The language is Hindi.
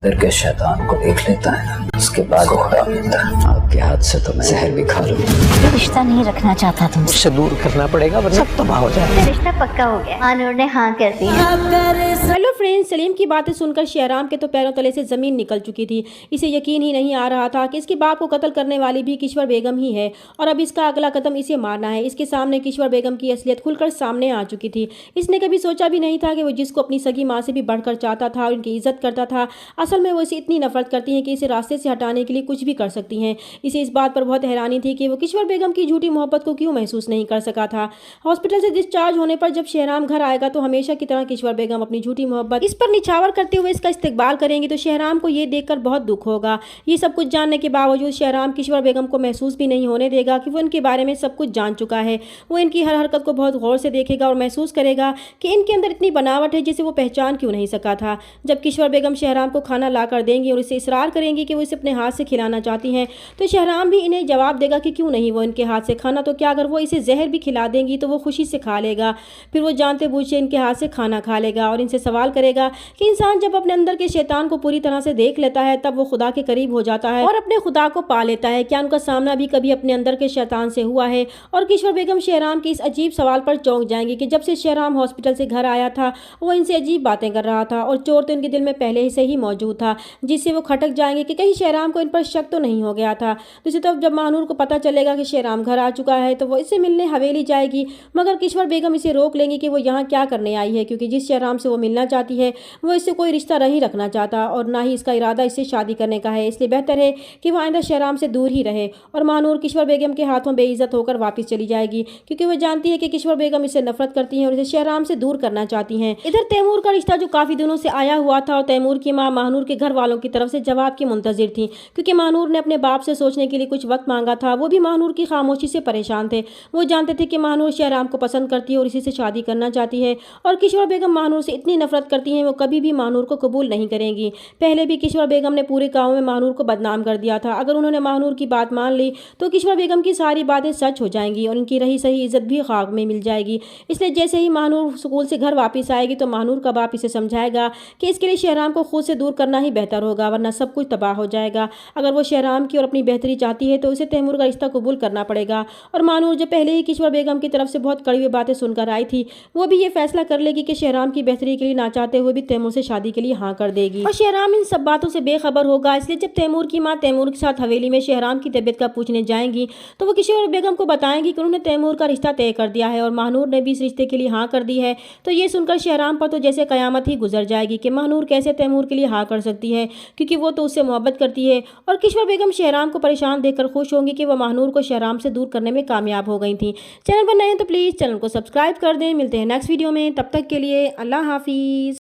फिर के शैतान को देख लेता है ना, उसके बाद वो खुदा मिलता है। आपके हाथ से तो मैं जहर भी खा लूं। ये रिश्ता नहीं रखना चाहता तुमसे। उससे दूर करना पड़ेगा वरना सब तबाह हो जाए। रिश्ता पक्का हो गया, आनूर ने हाँ कर दी। हेलो फ्रेंड्स, सलीम की बातें सुनकर शहराम के तो पैरों तले से जमीन निकल चुकी थी। इसे यकीन ही नहीं आ रहा था कि इसके बाप को कत्ल करने वाली भी किश्वर बेगम ही है और अब इसका अगला कदम इसे मारना है। इसके सामने किश्वर बेगम की असलियत खुलकर सामने आ चुकी थी। इसने कभी सोचा भी नहीं था कि वो जिसको अपनी सगी माँ से भी बढ़कर चाहता था, उनकी इज्जत करता था, असल में वो इसे इतनी नफरत करती हैं कि इसे रास्ते से हटाने के लिए कुछ भी कर सकती हैं। इसे इस बात पर बहुत हैरानी थी कि वो किश्वर बेगम की झूठी मोहब्बत को क्यों महसूस नहीं कर सका था। हॉस्पिटल से डिस्चार्ज होने पर जब शहराम घर आएगा तो हमेशा की तरह किश्वर बेगम अपनी झूठी मोहब्बत इस पर निछावर करते हुए इसका इस्तेकबाल करेंगी तो शहराम को ये देखकर बहुत दुख होगा। ये सब कुछ जानने के बावजूद शहराम किश्वर बेगम को महसूस भी नहीं होने देगा कि वो इनके बारे में सब कुछ जान चुका है। वो इनकी हर हरकत को बहुत गौर से देखेगा और महसूस करेगा कि इनके अंदर इतनी बनावट है जिसे वो पहचान क्यों नहीं सका था। जब किश्वर बेगम शहराम को खाना ला कर देंगी और इसे इसरार करेंगी कि वो इसे अपने हाथ से खिलाना चाहती हैं तो शहराम भी इन्हें जवाब देगा कि क्यों नहीं वो इनके हाथ से खाना, तो क्या अगर वो इसे जहर भी खिला देंगी तो वो खुशी से खा लेगा। फिर वो जानते बूझे इनके हाथ से खाना खा लेगा और इनसे सवाल करेगा कि इंसान जब अपने अंदर के शैतान को पूरी तरह से देख लेता है तब वो खुदा के करीब हो जाता है और अपने खुदा को पा लेता है। क्या उनका सामना भी कभी अपने अंदर के शैतान से हुआ है? और किश्वर बेगम शहराम के इस अजीब सवाल पर चौंक जाएंगी कि जब से शहराम हॉस्पिटल से घर आया था वो इनसे अजीब बातें कर रहा था और चोर तो इनके दिल में पहले से ही मौजूद था, जिससे वो खटक जाएंगे कि कहीं शहराम को इन पर शक तो नहीं हो गया था। दूसरी तरफ जब महानूर को पता चलेगा कि शहराम घर आ चुका है तो वो इससे मिलने हवेली जाएगी, मगर किश्वर बेगम इसे रोक लेंगी कि वो यहाँ क्या करने आई है, क्योंकि जिस शहराम से वो मिलना चाहती है वो इससे कोई रिश्ता नहीं रखना चाहता और ना ही इसका इरादा इससे शादी करने का है। इसलिए बेहतर है कि वो आइंदा शहराम से दूर ही रहे और महानूर किश्वर बेगम के हाथों बेइज्जत होकर वापस चली जाएगी, क्योंकि वो जानती है कि किश्वर बेगम इससे नफरत करती हैं और इसे शहराम से दूर करना चाहती हैं। इधर तैमूर का रिश्ता जो काफी दिनों से आया हुआ था और तैमूर की माँ महानूर के घर वालों की तरफ से जवाब की मुंतजिर थी, क्योंकि महानूर ने अपने बाप से सोचने के लिए कुछ वक्त मांगा था। वो भी महानूर की खामोशी से परेशान थे। वो जानते थे कि महानूर शहराम को पसंद करती है और इसी से शादी करना चाहती है और किश्वर बेगम महानूर से इतनी नफरत करती हैं वो कभी भी महानूर को कबूल नहीं करेंगी। पहले भी किश्वर बेगम ने पूरे गांव में महानूर को बदनाम कर दिया था। अगर उन्होंने महानूर की बात मान ली तो किश्वर बेगम की सारी बातें सच हो जाएंगी और इनकी रही सही इज्जत भी खाक में मिल जाएगी। इसलिए जैसे ही महानूर स्कूल से घर वापस आएगी तो महानूर का बाप इसे समझाएगा कि इसके लिए शहराम को खुद से दूर करना ही बेहतर होगा, वरना सब कुछ तबाह हो जाएगा। अगर वो शहराम की और अपनी बेहतरी चाहती है तो उसे तैमूर का रिश्ता कबूल करना पड़ेगा। और महानूर जो पहले ही किश्वर बेगम की तरफ से बहुत कड़वी बातें सुनकर आई थी वो भी ये फैसला कर लेगी कि शहराम की बेहतरी के लिए ना चाहते हुए भी तैमूर से शादी के लिए हाँ कर देगी और शहराम इन सब बातों से बेखबर होगा। इसलिए जब तैमूर की माँ तैमूर के साथ हवेली में शहराम की तबीयत का पूछने जाएंगी तो वो किश्वर बेगम को बताएंगी कि उन्होंने तैमूर का रिश्ता तय कर दिया है और महानूर ने भी इस रिश्ते के लिए हाँ कर दी है। तो ये सुनकर शहराम पर तो जैसे कयामत ही गुजर जाएगी कि महानूर कैसे तैमूर के लिए हाँ कर सकती है, क्योंकि वो तो उससे मोहब्बत करती है। और किश्वर बेगम शहराम को परेशान देखकर खुश होंगी कि वह महानूर को शहराम से दूर करने में कामयाब हो गई थी। चैनल पर नए हैं तो प्लीज़ चैनल को सब्सक्राइब कर दें। मिलते हैं नेक्स्ट वीडियो में, तब तक के लिए अल्लाह हाफिज़।